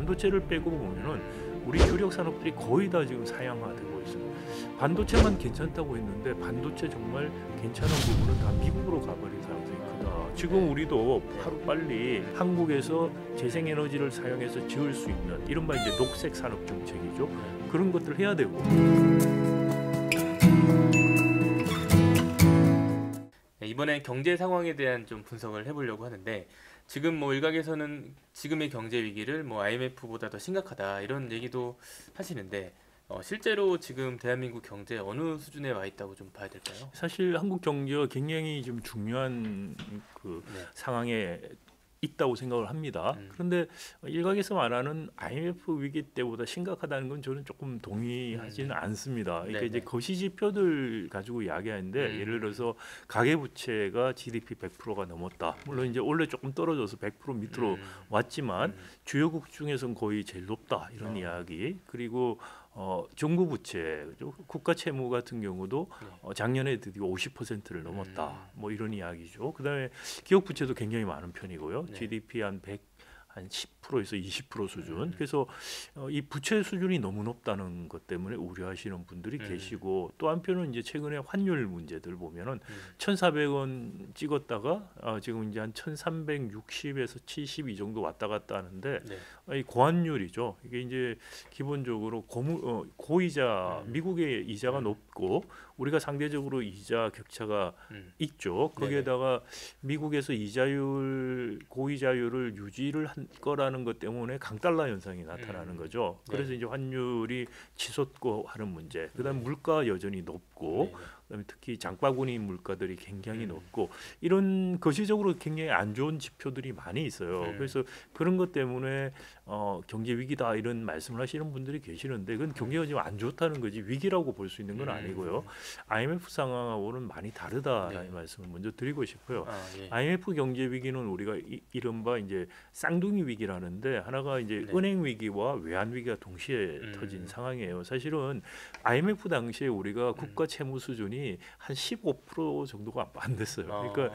반도체를 빼고 보면은 우리 주력 산업들이 거의 다 지금 사양화되고 있어요. 반도체만 괜찮다고 했는데 반도체 정말 괜찮은 부분은 다 미국으로 가버릴 가능성이 크다. 지금 우리도 하루빨리 한국에서 재생에너지를 사용해서 지을 수 있는 이른바 이제 녹색 산업 정책이죠. 그런 것들을 해야 되고. 네, 이번엔 경제 상황에 대한 좀 분석을 해보려고 하는데 지금 뭐 일각에서는 지금의 경제 위기를 뭐 IMF보다 더 심각하다 이런 얘기도 하시는데 실제로 지금 대한민국 경제 어느 수준에 와 있다고 좀 봐야 될까요? 사실 한국 경제가 굉장히 좀 중요한 그 상황에 있다고 생각을 합니다. 그런데 일각에서 말하는 IMF 위기 때보다 심각하다는 건 저는 조금 동의하지는 않습니다. 그러니까 이제 거시 지표들 가지고 이야기하는데 예를 들어서 가계 부채가 GDP 100%가 넘었다. 물론 이제 원래 조금 떨어져서 100% 밑으로 왔지만 주요국 중에서는 거의 제일 높다 이런 이야기. 그리고 정부 부채, 국가 채무 같은 경우도 작년에 드디어 50%를 넘었다. 뭐 이런 이야기죠. 그다음에 기업 부채도 굉장히 많은 편이고요. GDP 한 10%에서 20% 수준. 그래서 이 부채 수준이 너무 높다는 것 때문에 우려하시는 분들이 계시고 또 한편은 이제 최근에 환율 문제들 보면은 1,400원 찍었다가 지금 이제 한 1,360에서 70 이 정도 왔다 갔다 하는데 이 고환율이죠. 이게 이제 기본적으로 고이자 미국의 이자가 높고 우리가 상대적으로 이자 격차가 있죠. 거기에다가 미국에서 고이자율을 유지를 한 거라는 것 때문에 강달러 현상이 나타나는 거죠. 그래서 이제 환율이 치솟고 하는 문제. 그다음 물가 여전히 높고 그다음에 특히 장바구니 물가들이 굉장히 높고 이런 거시적으로 굉장히 안 좋은 지표들이 많이 있어요. 그래서 그런 것 때문에 경제 위기다 이런 말씀을 하시는 분들이 계시는데 그건 경기가 지금 안 좋다는 거지 위기라고 볼 수 있는 건 아니고요. IMF 상황하고는 많이 다르다라는 말씀을 먼저 드리고 싶어요. IMF 경제 위기는 우리가 이른바 이제 쌍둥이 위기라는데 하나가 이제 은행 위기와 외환 위기가 동시에 터진 상황이에요. 사실은 IMF 당시에 우리가 국가 채무 수준이 한 15% 정도가 안 됐어요. 그러니까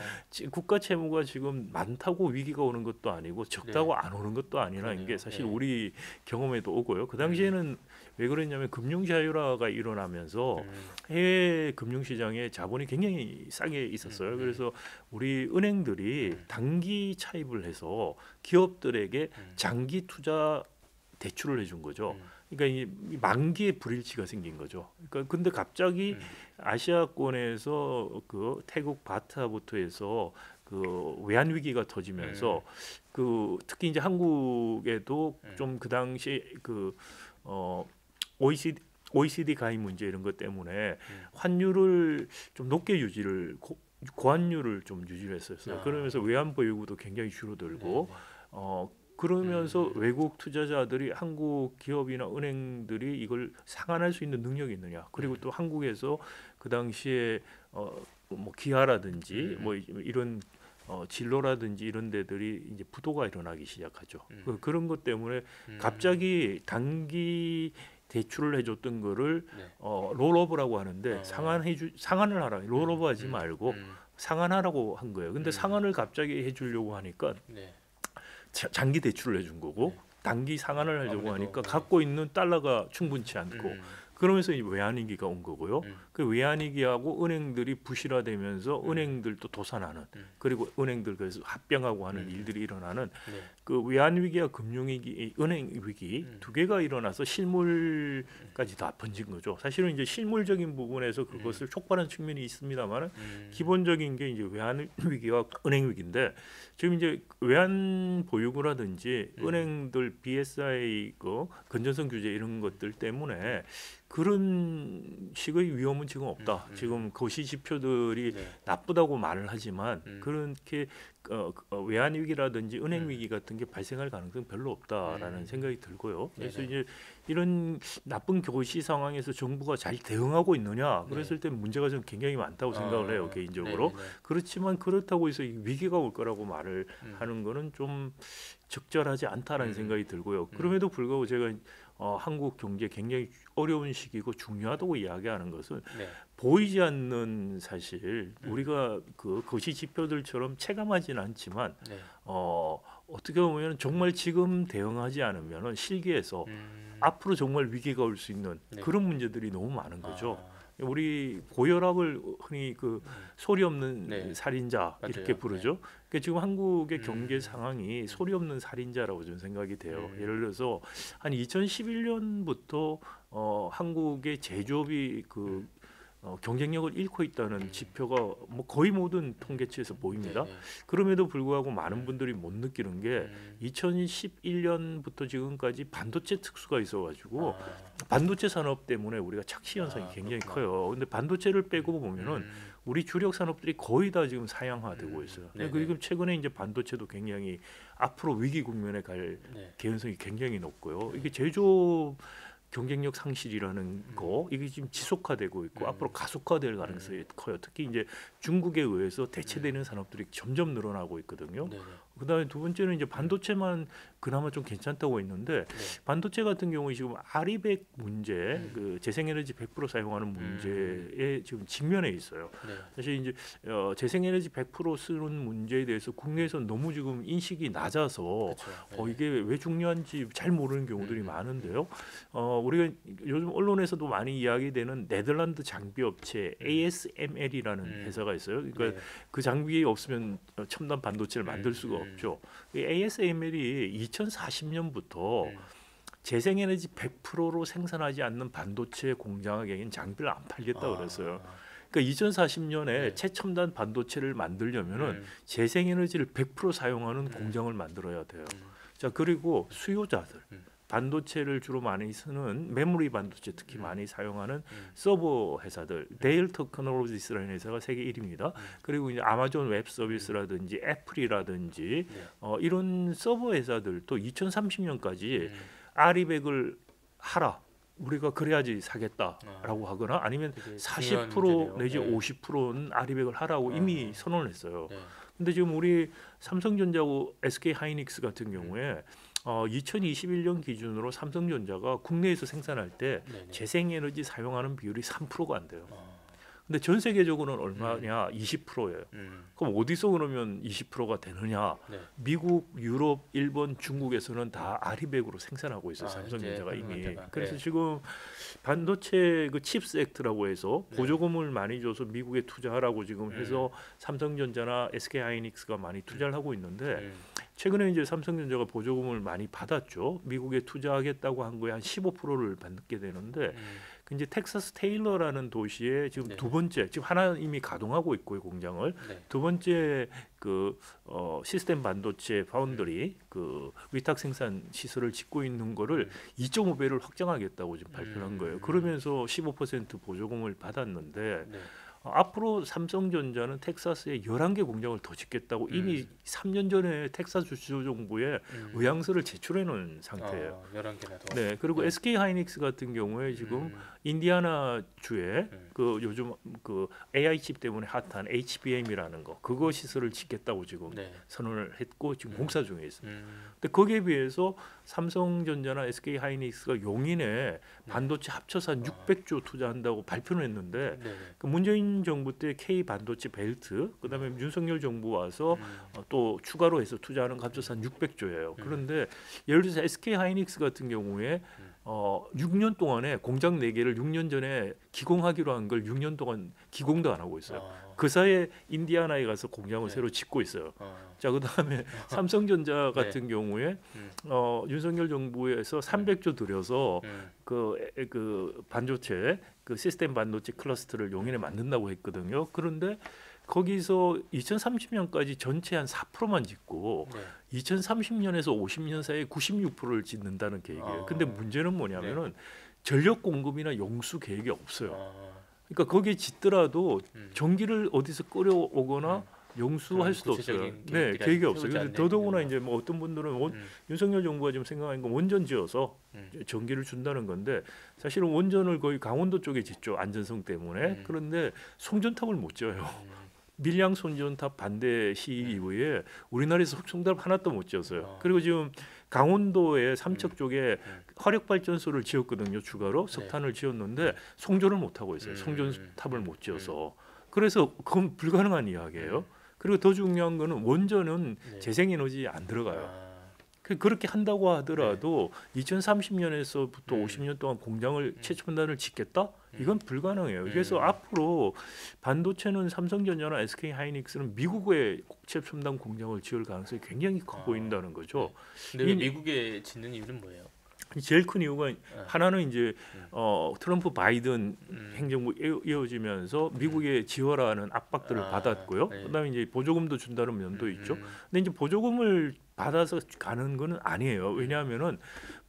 국가 채무가 지금 많다고 위기가 오는 것도 아니고 적다고 안 오는 것도 아니라는 게 사실 우리 경험에도 오고요. 그 당시에는 왜 그랬냐면 금융 자유화가 일어나면서 해외 금융 시장에 자본이 굉장히 싸게 있었어요. 그래서 우리 은행들이 단기 차입을 해서 기업들에게 장기 투자 대출을 해준 거죠. 그러니까 이 만기의 불일치가 생긴 거죠. 그러니까 근데 갑자기 아시아권에서 그 태국 바타부터 해서 그 외환 위기가 터지면서 그 특히 이제 한국에도 좀 그 당시 그 OECD 가입 문제 이런 것 때문에 환율을 좀 높게 유지를 고환율을 좀 유지를 했었어요. 그러면서 외환 보유고도 굉장히 줄어들고 그러면서 외국 투자자들이 한국 기업이나 은행들이 이걸 상환할 수 있는 능력이 있느냐. 그리고 또 한국에서 그 당시에 뭐 기아라든지 뭐 이런 진로라든지 이런 데들이 이제 부도가 일어나기 시작하죠. 그런 것 때문에 갑자기 단기 대출을 해줬던 거를 롤오버라고 하는데 상환을 하라. 롤오버하지 말고 상환하라고 한 거예요. 근데 상환을 갑자기 해주려고 하니까 장기 대출을 해준 거고 단기 상환을 하려고 하니까 갖고 있는 달러가 충분치 않고 그러면서 이 외환위기가 온 거고요. 그 외환위기하고 은행들이 부실화되면서 은행들도 도산하는 그리고 은행들 그래서 합병하고 하는 일들이 일어나는 그 외환위기와 금융위기, 은행위기 두 개가 일어나서 실물까지 다 번진 거죠. 사실은 이제 실물적인 부분에서 그것을 촉발한 측면이 있습니다만 기본적인 게 이제 외환위기와 은행위기인데 지금 이제 외환 보유고라든지 은행들 BSI 그 건전성 규제 이런 것들 때문에 그런 식의 위험은 지금 없다. 지금 거시 지표들이 나쁘다고 말을 하지만 그렇게 외환 위기라든지 은행 위기 같은 게 발생할 가능성 별로 없다라는 생각이 들고요. 그래서 이제 이런 나쁜 거시 상황에서 정부가 잘 대응하고 있느냐 그랬을 때 문제가 좀 굉장히 많다고 생각을 해요 개인적으로. 그렇지만 그렇다고 해서 위기가 올 거라고 말을 하는 거는 좀 적절하지 않다라는 생각이 들고요. 그럼에도 불구하고 제가 한국 경제 굉장히 어려운 시기고 중요하다고 이야기하는 것은 보이지 않는 사실 우리가 그 거시 지표들처럼 체감하지는 않지만 어떻게 보면 정말 지금 대응하지 않으면 실기에서 앞으로 정말 위기가 올 수 있는 네. 그런 문제들이 너무 많은 거죠. 아, 우리 고혈압을 흔히 그 소리 없는 네. 살인자 이렇게 맞아요. 부르죠. 그러니까 지금 한국의 경제 음. 상황이 소리 없는 살인자라고 저는 생각이 돼요. 음. 예를 들어서 한 2011년부터 한국의 제조업이 그 경쟁력을 잃고 있다는 지표가 뭐 거의 모든 통계치에서 보입니다. 네, 네. 그럼에도 불구하고 많은 분들이 못 느끼는 게 음. 2011년부터 지금까지 반도체 특수가 있어가지고 아, 반도체 산업 때문에 우리가 착시 현상이 아, 굉장히 그렇구나. 커요. 근데 반도체를 빼고 보면은 우리 주력 산업들이 거의 다 지금 사양화되고 있어요. 네네. 그리고 최근에 이제 반도체도 굉장히 앞으로 위기 국면에 갈 네. 개연성이 굉장히 높고요. 이게 제조업 경쟁력 상실이라는 거 이게 지금 지속화되고 있고 앞으로 가속화될 가능성이 커요. 특히 이제 중국에 의해서 대체되는 산업들이 점점 늘어나고 있거든요. 네네. 그다음에 두 번째는 이제 반도체만 그나마 좀 괜찮다고 했는데 네. 반도체 같은 경우에 지금 아리백 문제, 그 재생에너지 100% 사용하는 문제에 지금 직면해 있어요. 네. 사실 이제 재생에너지 100% 쓰는 문제에 대해서 국내에서 너무 지금 인식이 낮아서 그렇죠. 이게 왜 중요한지 잘 모르는 경우들이 많은데요. 우리가 요즘 언론에서도 많이 이야기되는 네덜란드 장비 업체 ASML이라는 회사가 있어요. 그러니까 네. 그 장비 없으면 첨단 반도체를 만들 수가 없죠. 이 ASML이 2040년부터 재생에너지 100%로 생산하지 않는 반도체 공장에게는 장비를 안 팔겠다 그랬어요. 그러니까 2040년에 네. 최첨단 반도체를 만들려면은 재생에너지를 100% 사용하는 공장을 만들어야 돼요. 자, 그리고 수요자들 반도체를 주로 많이 쓰는 메모리 반도체 특히 많이 사용하는 서버 회사들 데일 테크놀로지스라는 회사가 세계 1위입니다. 그리고 이제 아마존 웹 서비스라든지 애플이라든지 이런 서버 회사들도 2030년까지 아리백을 하라. 우리가 그래야지 사겠다라고 하거나 아니면 되게 40% 중요한 내지 문제네요. 50%는 아리백을 하라고 이미 선언을 했어요. 네. 근데 지금 우리 삼성전자하고 SK 하이닉스 같은 경우에 2021년 기준으로 삼성전자가 국내에서 생산할 때 네네. 재생에너지 사용하는 비율이 3%가 안 돼요. 아, 근데 전 세계적으로는 얼마냐? 20%예요. 그럼 어디서 그러면 20%가 되느냐? 네. 미국, 유럽, 일본, 중국에서는 다 아리백으로 생산하고 있어요. 아, 삼성전자가 이제 이미. 삼성전자가. 그래서 네. 지금 반도체 그 칩스 액트라고 해서 네. 보조금을 많이 줘서 미국에 투자하라고 지금 해서 삼성전자나 SK 하이닉스가 많이 투자를 하고 있는데 최근에 이제 삼성전자가 보조금을 많이 받았죠. 미국에 투자하겠다고 한 거에 한 15%를 받게 되는데 이제 텍사스 테일러라는 도시에 지금 네. 두 번째 지금 하나 이미 가동하고 있고요 공장을 네. 두 번째 그 시스템 반도체 파운드리 그 위탁 생산 시설을 짓고 있는 거를 2.5배를 확장하겠다고 지금 발표한 거예요. 그러면서 15% 보조금을 받았는데 네. 앞으로 삼성전자는 텍사스에 11개 공장을 더 짓겠다고 이미 3년 전에 텍사스 주정부에 의향서를 제출해 놓은 상태예요. 11개나 더. 네, 그리고 네. SK 하이닉스 같은 경우에 지금 인디아나 주에 그 요즘 그 AI 칩 때문에 핫한 HBM이라는 거 그거 시설을 짓겠다고 지금 네. 선언을 했고 지금 공사 중에 있습니다. 음. 근데 거기에 비해서 삼성전자나 SK 하이닉스가 용인에 반도체 합쳐서 한 600조 투자한다고 발표를 했는데 네. 그 문재인 정부 때 K 반도체 벨트 그다음에 윤석열 정부 와서 또 추가로 해서 투자하는 거 합쳐서 한 600조예요. 그런데 예를 들어서 SK 하이닉스 같은 경우에 6년 동안에 공장 4개를 6년 전에 기공하기로 한 걸 6년 동안 기공도 안 하고 있어요. 그 사이에 인디아나에 가서 공장을 네. 새로 짓고 있어요. 어. 자, 그다음에 삼성전자 같은 경우에 윤석열 정부에서 300조 들여서 그 반도체 그 시스템 반도체 클러스터를 용인에 만든다고 했거든요. 그런데 거기서 2030년까지 전체 한 4%만 짓고 네. 2030년에서 50년 사이에 96%를 짓는다는 계획이에요. 근데 문제는 뭐냐면은 네. 전력 공급이나 용수 계획이 없어요. 어. 그러니까 거기에 짓더라도 전기를 어디서 끌어오거나 용수할 그런 수도 없어요. 구체적인 네, 계획들이 계획이 아직 없어요. 세우지 그래서 않는 더더구나 거군요. 이제 뭐 어떤 분들은 윤석열 정부가 지금 생각하는 건 원전 지어서 음. 전기를 준다는 건데 사실은 원전을 거의 강원도 쪽에 짓죠. 안전성 때문에. 그런데 송전탑을 못 지어요. 밀양 송전탑 반대 시위 이후에 우리나라에서 송전탑 하나도 못 지었어요. 그리고 지금 강원도의 삼척 쪽에 화력 발전소를 지었거든요. 추가로 석탄을 지었는데 송전을 못 하고 있어요. 송전탑을 못 지어서. 그래서 그건 불가능한 이야기예요. 그리고 더 중요한 거는 원전은 네. 재생에너지 안 들어가요. 아, 그렇게 한다고 하더라도 2030년에서부터 음. 50년 동안 공장을 최첨단을 짓겠다? 이건 불가능해요. 그래서 음. 앞으로 반도체는 삼성전자나 SK 하이닉스는 미국에 최첨단 공장을 지을 가능성이 굉장히 커 아. 보인다는 거죠. 근데 왜 이- 미국에 짓는 이유는 뭐예요? 제일 큰 이유가 하나는 이제 트럼프 바이든 음. 행정부 이어지면서 미국에 지어라는 압박들을 아, 받았고요. 네. 그다음에 이제 보조금도 준다는 면도 있죠. 음. 근데 이제 보조금을 받아서 가는 거는 아니에요. 왜냐하면은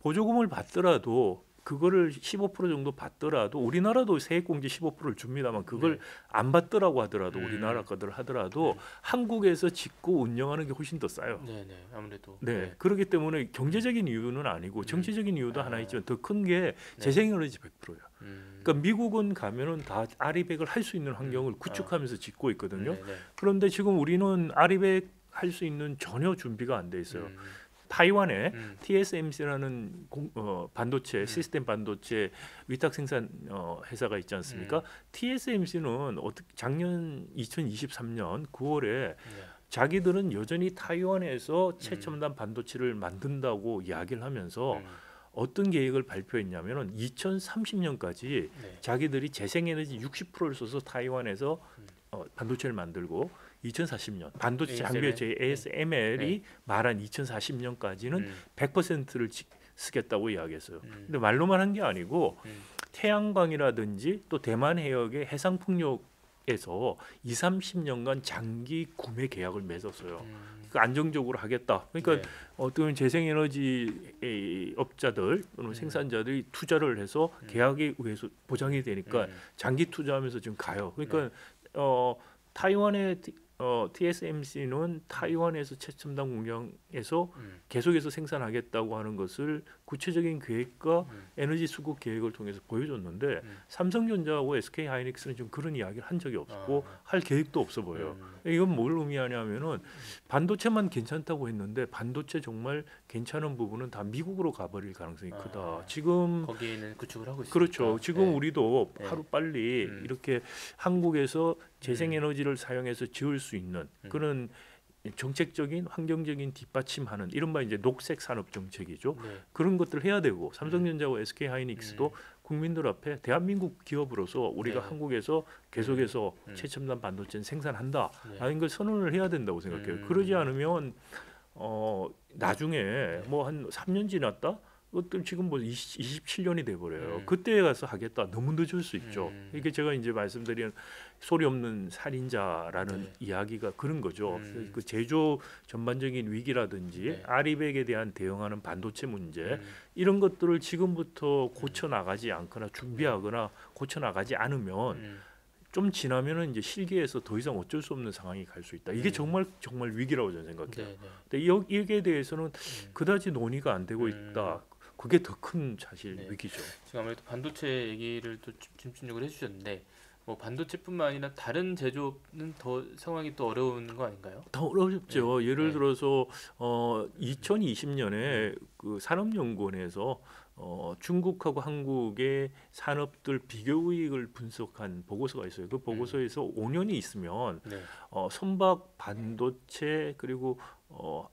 보조금을 받더라도 그거를 15% 정도 받더라도 우리나라도 세액공제 15%를 줍니다만 그걸 네. 안 받더라고 하더라도 음. 우리나라 거들 하더라도 한국에서 짓고 운영하는 게 훨씬 더 싸요. 네네 아무래도 네, 그렇기 때문에 경제적인 이유는 아니고 정치적인 이유도 아. 하나 있지만 더 큰 게 네. 재생에너지 100%예요. 음. 그러니까 미국은 가면은 다 아리백을 할 수 있는 환경을 구축하면서 짓고 있거든요. 네네. 그런데 지금 우리는 아리백 할 수 있는 전혀 준비가 안 돼 있어요. 타이완에 TSMC라는 반도체 시스템 반도체 위탁 생산 회사가 있지 않습니까? TSMC는 작년 2023년 9월에 네. 자기들은 여전히 타이완에서 최첨단 반도체를 만든다고 이야기를 하면서 어떤 계획을 발표했냐면은 2030년까지 네. 자기들이 재생에너지 60%를 써서 타이완에서 반도체를 만들고 2040년 반도체 장비의 ASML이 말한 2040년까지는 100%를 쓰겠다고 이야기했어요. 근데 말로만 한 게 아니고 태양광이라든지 또 대만 해역의 해상 풍력에서 2, 30년간 장기 구매 계약을 맺었어요. 그러니까 안정적으로 하겠다. 그러니까 네. 어떤 재생에너지 업자들 또는 생산자들이 투자를 해서 계약에 의해서 보장이 되니까 장기 투자하면서 지금 가요. 그러니까 타이완의 TSMC는 타이완에서 최첨단 공장에서 계속해서 생산하겠다고 하는 것을 구체적인 계획과 에너지 수급 계획을 통해서 보여줬는데 삼성전자하고 SK 하이닉스는 좀 그런 이야기를 한 적이 없고 할 계획도 없어 보여요. 이건 뭘 의미하냐면은 반도체만 괜찮다고 했는데 반도체 정말 괜찮은 부분은 다 미국으로 가버릴 가능성이 크다. 지금 거기에는 구축을 하고 있습니다. 그렇죠. 지금 네. 우리도 네. 하루 빨리 이렇게 한국에서 재생에너지를 사용해서 지을 수 있는 그런 정책적인 환경적인 뒷받침하는 이른바 이제 녹색 산업 정책이죠. 네. 그런 것들을 해야 되고 삼성전자와 SK 하이닉스도 국민들 앞에 대한민국 기업으로서 우리가 네. 한국에서 계속해서 최첨단 반도체는 생산한다라는 걸 선언을 해야 된다고 생각해요. 그러지 않으면 나중에 뭐 한 3년 지났다 어떤 지금 뭐 27년이 돼 버려요. 그때 가서 하겠다. 너무 늦을 수 있죠. 이게 제가 이제 말씀드린 소리 없는 살인자라는 네. 이야기가 그런 거죠. 그 제조 전반적인 위기라든지 네. 아리백에 대한 대응하는 반도체 문제 이런 것들을 지금부터 고쳐 나가지 않거나 준비하거나 고쳐 나가지 않으면 좀 지나면은 이제 실기에서 더 이상 어쩔 수 없는 상황이 갈 수 있다. 이게 정말 위기라고 저는 생각해요. 네. 근데 여기에 대해서는 그다지 논의가 안 되고 있다. 그게 더 큰 사실 네. 위기죠. 지금 아무래도 반도체 얘기를 또 집중적으로 해주셨는데 뭐 반도체뿐만 아니라 다른 제조업은 더 상황이 또 어려운 거 아닌가요? 더 어렵죠. 예를 네. 들어서 2020년에 그 산업연구원에서 중국하고 한국의 산업들 비교이익을 분석한 보고서가 있어요. 그 보고서에서 5년이 있으면 네. 선박, 반도체 그리고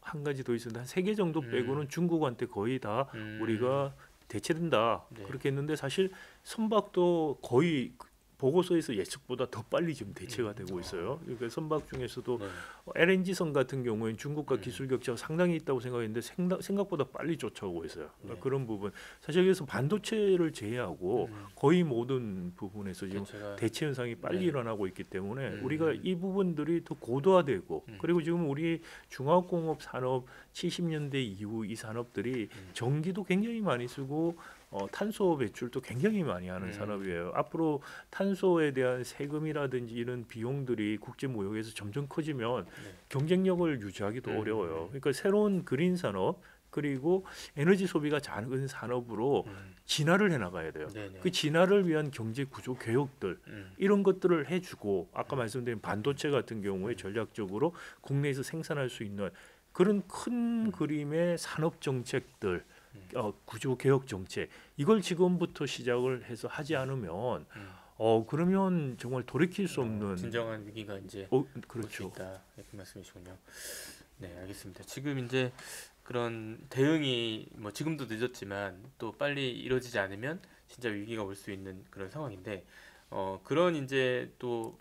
한 가지 더 있었는데 한 3개 정도 빼고는 중국한테 거의 다 우리가 대체된다. 네. 그렇게 했는데 사실 선박도 거의 보고서에서 예측보다 더 빨리 지금 대체가 되고 있어요. 그러니까 선박 중에서도 네. LNG선 같은 경우에는 중국과 기술 격차가 상당히 있다고 생각했는데 생각보다 빨리 쫓아오고 있어요. 그러니까 그런 부분 사실 그래서 반도체를 제외하고 거의 모든 부분에서 지금 대체 현상이 빨리 네. 일어나고 있기 때문에 우리가 이 부분들이 더 고도화되고 그리고 지금 우리 중화공업 산업 70년대 이후 이 산업들이 전기도 굉장히 많이 쓰고 탄소 배출도 굉장히 많이 하는 산업이에요. 앞으로 탄소에 대한 세금이라든지 이런 비용들이 국제 무역에서 점점 커지면 경쟁력을 유지하기도 어려워요. 그러니까 새로운 그린 산업 그리고 에너지 소비가 작은 산업으로 진화를 해나가야 돼요. 네네. 그 진화를 위한 경제 구조 개혁들 이런 것들을 해주고 아까 말씀드린 반도체 같은 경우에 전략적으로 국내에서 생산할 수 있는 그런 큰 그림의 산업 정책들 구조 개혁 정책 이걸 지금부터 시작을 해서 하지 않으면 그러면 정말 돌이킬 수 없는 진정한 위기가 이제 올 수 그렇죠. 있다 이렇게 말씀이시군요. 네, 알겠습니다. 지금 이제 그런 대응이 뭐 지금도 늦었지만 또 빨리 이루어지지 않으면 진짜 위기가 올 수 있는 그런 상황인데 그런 이제 또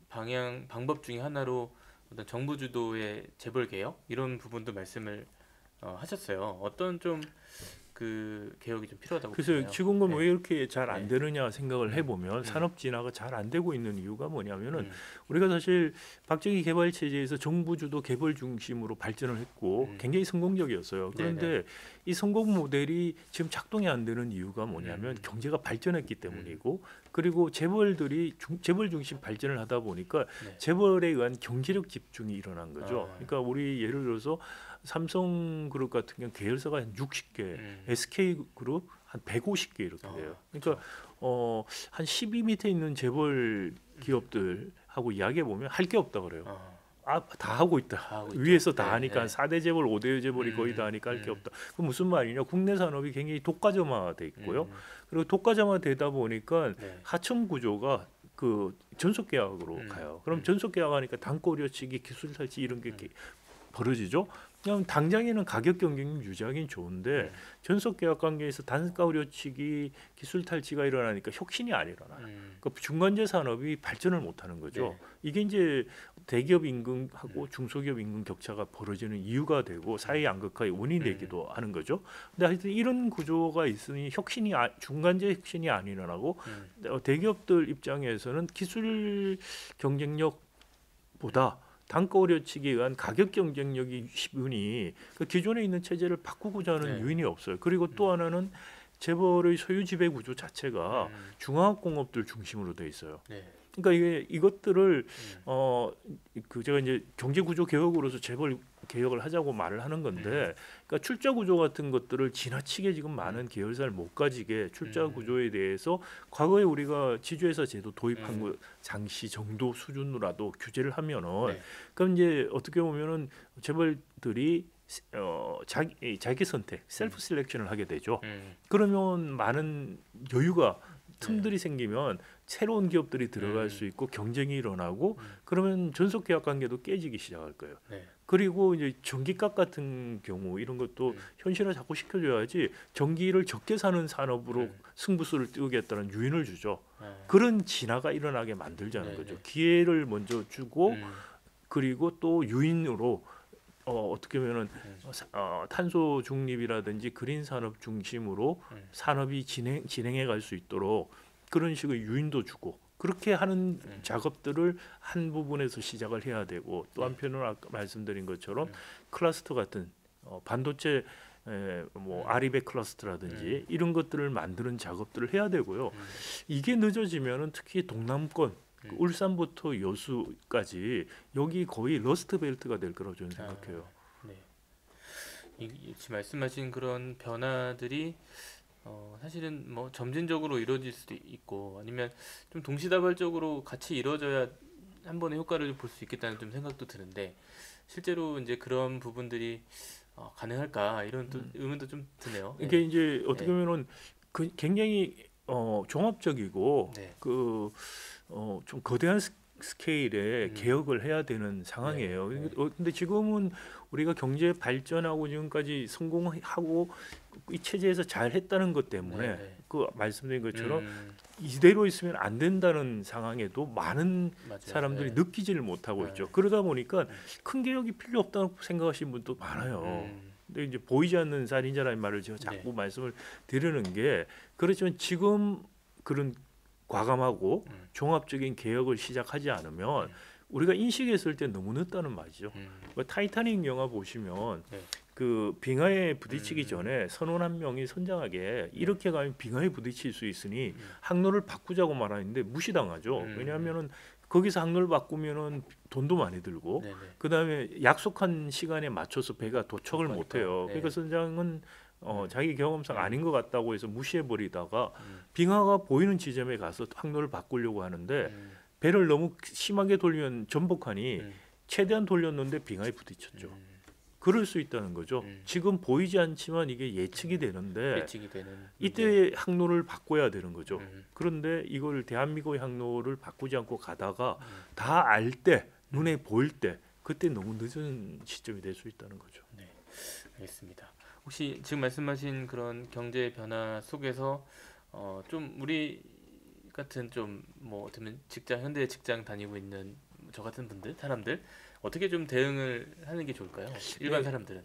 방법 중에 하나로 어떤 정부 주도의 재벌 개혁 이런 부분도 말씀을 하셨어요. 어떤 좀 그 개혁이 좀 필요하다고 그래서 보시나요? 지금은 왜 네, 이렇게 잘 안 네, 되느냐 생각을 해보면 음, 산업 진화가 잘 안 되고 있는 이유가 뭐냐면은 음, 우리가 사실 박정희 개발 체제에서 정부 주도 개발 중심으로 발전을 했고 음, 굉장히 성공적이었어요. 네, 네, 그런데 이 성공 모델이 지금 작동이 안 되는 이유가 뭐냐면 음, 경제가 발전했기 음, 때문이고 그리고 재벌들이 재벌 중심 발전을 하다 보니까 네, 재벌에 의한 경제력 집중이 일어난 거죠. 아, 그러니까 우리 예를 들어서 삼성그룹 같은 경우 계열사가 한 60개, SK그룹 한 150개 이렇게 돼요. 그러니까 한 10위 밑에 있는 재벌 기업들하고 이야기해 보면 할 게 없다 그래요. 다 하고 있다. 다 하고 있죠. 위에서 다 네, 하니까 네, 4대 재벌, 5대 재벌이 거의 다 하니까 할 게 없다. 그 무슨 말이냐? 국내 산업이 굉장히 독과점화돼 있고요. 음, 그리고 독과점화되다 보니까 네, 하청 구조가 그 전속 계약으로 가요. 그럼 전속 계약하니까 단가 우려치기, 기술 탈취 이런 게 벌어지죠. 그냥 당장에는 가격 경쟁력 유지하기는 좋은데 전속 계약 관계에서 단가 우려치기, 기술 탈취가 일어나니까 혁신이 안 일어나요. 그 중간재 산업이 발전을 못하는 거죠. 네, 이게 이제 대기업 임금하고 중소기업 임금 격차가 벌어지는 이유가 되고 사회 양극화의 원인이 되기도 하는 거죠. 근데 하여튼 이런 구조가 있으니 중간재 혁신이 안 일어나고 대기업들 입장에서는 기술 경쟁력보다 단가 오려치기에 의한 가격 경쟁력이 쉬우니 그 기존에 있는 체제를 바꾸고자 하는 네, 요인이 없어요. 그리고 또 하나는 재벌의 소유 지배 구조 자체가 중화학공업들 중심으로 돼 있어요. 네, 그러니까 이것들을 그 제가 이제 경제 구조 개혁으로서 재벌 개혁을 하자고 말을 하는 건데, 그러니까 출자 구조 같은 것들을 지나치게 지금 많은 계열사를 못 가지게 출자 구조에 대해서 과거에 우리가 지주회사 제도 도입한 거 당시 정도 수준으로라도 규제를 하면은, 네, 그럼 이제 어떻게 보면은 재벌들이 자기 선택, 셀프 셀렉션을 하게 되죠. 그러면 많은 여유가 틈들이 생기면 새로운 기업들이 들어갈 수 있고 경쟁이 일어나고 그러면 전속 계약 관계도 깨지기 시작할 거예요. 네, 그리고 이제 전기값 같은 경우 이런 것도 현실화 자꾸 시켜줘야지 전기를 적게 사는 산업으로 승부수를 띄우겠다는 유인을 주죠. 그런 진화가 일어나게 만들자는 네, 거죠. 네, 기회를 먼저 주고 그리고 또 유인으로 어떻게 보면은 탄소 중립이라든지 그린 산업 중심으로 산업이 진행해 갈 수 있도록 그런 식의 유인도 주고 그렇게 하는 작업들을 한 부분에서 시작을 해야 되고 또 한편으로 아까 말씀드린 것처럼 클러스터 같은 반도체 뭐 아리백 클러스터라든지 이런 것들을 만드는 작업들을 해야 되고요. 이게 늦어지면은 특히 동남권 울산부터 여수까지 여기 거의 러스트 벨트가 될 거라고 저는 생각해요. 네. 지금 말씀하신 그런 변화들이 사실은 뭐 점진적으로 이루어질 수도 있고 아니면 좀 동시다발적으로 같이 이루어져야 한 번의 효과를 볼 수 있겠다는 좀 생각도 드는데 실제로 이제 그런 부분들이 가능할까 이런 또 의문도 좀 드네요. 이게 네. 이제 어떻게 네. 보면은 굉장히 종합적이고 네. 좀 거대한 스케일의 음. 개혁을 해야 되는 상황이에요. 네. 근데 지금은 우리가 경제 발전하고 지금까지 성공하고 이 체제에서 잘 했다는 것 때문에 네, 네. 그 말씀드린 것처럼 음, 이대로 있으면 안 된다는 상황에도 많은 맞아요. 사람들이 네. 느끼지를 못하고 네. 있죠. 그러다 보니까 큰 개혁이 필요 없다고 생각하시는 분도 많아요. 음, 근데 이제 보이지 않는 살인자라는 말을 제가 자꾸 말씀을 드리는 게 그렇지만 지금 그런 과감하고 종합적인 개혁을 시작하지 않으면 우리가 인식했을 때 너무 늦다는 말이죠. 그 타이타닉 영화 보시면 네. 그 빙하에 부딪히기 전에 선원 한 명이 선장에게 이렇게 가면 빙하에 부딪힐 수 있으니 항로를 바꾸자고 말하는데 무시당하죠. 왜냐하면은 거기서 항로를 바꾸면은 돈도 많이 들고 네네. 그다음에 약속한 시간에 맞춰서 배가 도착을 그러니까, 못 해요. 네. 그러니까 선장은 자기 경험상 아닌 것 같다고 해서 무시해 버리다가 빙하가 보이는 지점에 가서 항로를 바꾸려고 하는데 배를 너무 심하게 돌리면 전복하니 최대한 돌렸는데 빙하에 부딪혔죠. 그럴 수 있다는 거죠. 음. 지금 보이지 않지만 이게 예측이 되는데 예측이 되는 문제. 이때 항로를 바꿔야 되는 거죠. 음. 그런데 이걸 대한민국의 항로를 바꾸지 않고 가다가 음. 다 알 때, 눈에 보일 때 그때 너무 늦은 시점이 될 수 있다는 거죠. 네, 알겠습니다. 혹시 지금 말씀하신 그런 경제 변화 속에서 좀 우리 같은 좀 뭐 어쩌면 현대 직장 다니고 있는 저 같은 분들, 사람들 어떻게 좀 대응을 하는 게 좋을까요? 일반 네, 사람들은.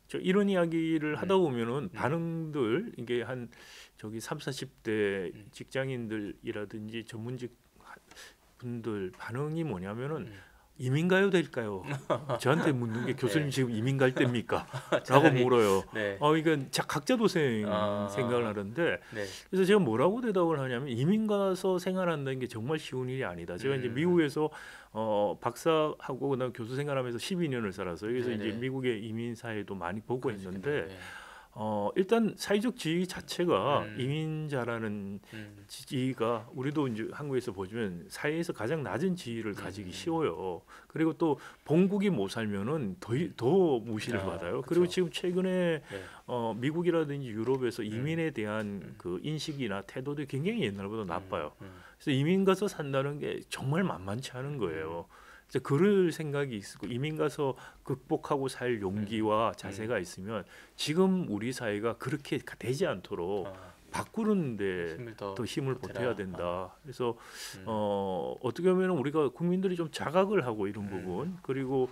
저 이런 이야기를 하다 보면은 음. 반응들 이게 한 저기 3, 40대 음. 직장인들이라든지 전문직 분들 반응이 뭐냐면은 음. 이민 가야 될까요? 저한테 묻는 게 교수님 네. 지금 이민 갈 때입니까? 라고 차라리, 물어요. 네. 이건 각자 도생 아. 생각을 하는데 네. 그래서 제가 뭐라고 대답을 하냐면 이민 가서 생활한다는 게 정말 쉬운 일이 아니다. 제가 이제 미국에서 박사하고 그다음 교수 생활하면서 12년을 살았어요. 그래서 네네. 이제 미국의 이민 사회도 많이 보고 그러시군요. 있는데 네. 일단 사회적 지위 자체가 음. 이민자라는 음. 지위가 우리도 이제 한국에서 보시면 사회에서 가장 낮은 지위를 가지기 쉬워요. 그리고 또 본국이 못 살면은 더 무시를 받아요. 그리고 그쵸. 지금 최근에 네. 미국이라든지 유럽에서 이민에 대한 음. 그 인식이나 태도도 굉장히 옛날보다 나빠요. 음. 그래서 이민 가서 산다는 게 정말 만만치 않은 거예요. 그래서 그럴 생각이 있고 이민 가서 극복하고 살 용기와 자세가 있으면 지금 우리 사회가 그렇게 되지 않도록 바꾸는데 힘을 더 더 힘을 보태라. 보태야 된다. 그래서 음. 어떻게 보면 우리가 국민들이 좀 자각을 하고 이런 음. 부분 그리고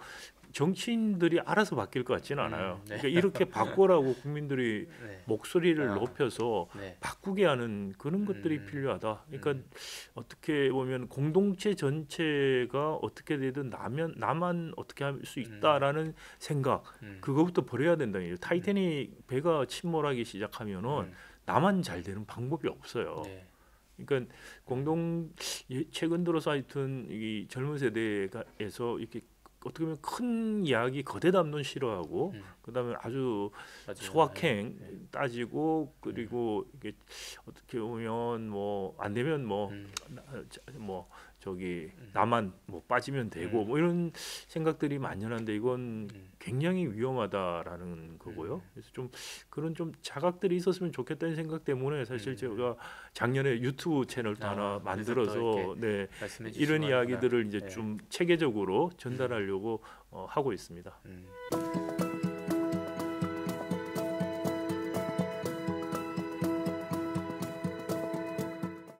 정치인들이 알아서 바뀔 것 같지는 않아요. 네. 그러니까 이렇게 바꾸라고 국민들이 네. 목소리를 아. 높여서 네. 바꾸게 하는 그런 것들이 필요하다. 그러니까 어떻게 보면 공동체 전체가 어떻게 되든 나만 어떻게 할 수 있다라는 생각 그거부터 버려야 된다는 얘기예요. 타이타닉 배가 침몰하기 시작하면은 나만 잘 되는 방법이 없어요. 네. 그러니까 최근 들어서 하여튼 이 젊은 세대에서 이렇게 어떻게 보면 큰 이야기 거대 담론 싫어하고 그다음에 아주 맞아요. 소확행 네. 따지고 그리고 이게 어떻게 보면 뭐 안 되면 뭐 저기 나만 뭐 빠지면 되고 뭐 이런 생각들이 만연한데 이건 굉장히 위험하다라는 거고요. 그래서 좀 그런 좀 자각들이 있었으면 좋겠다는 생각 때문에 사실 제가 작년에 유튜브 채널도 하나 그래서 만들어서 또 네, 말씀해 이런 주시고 이야기들을 이제 네. 좀 체계적으로 전달하려고 하고 있습니다.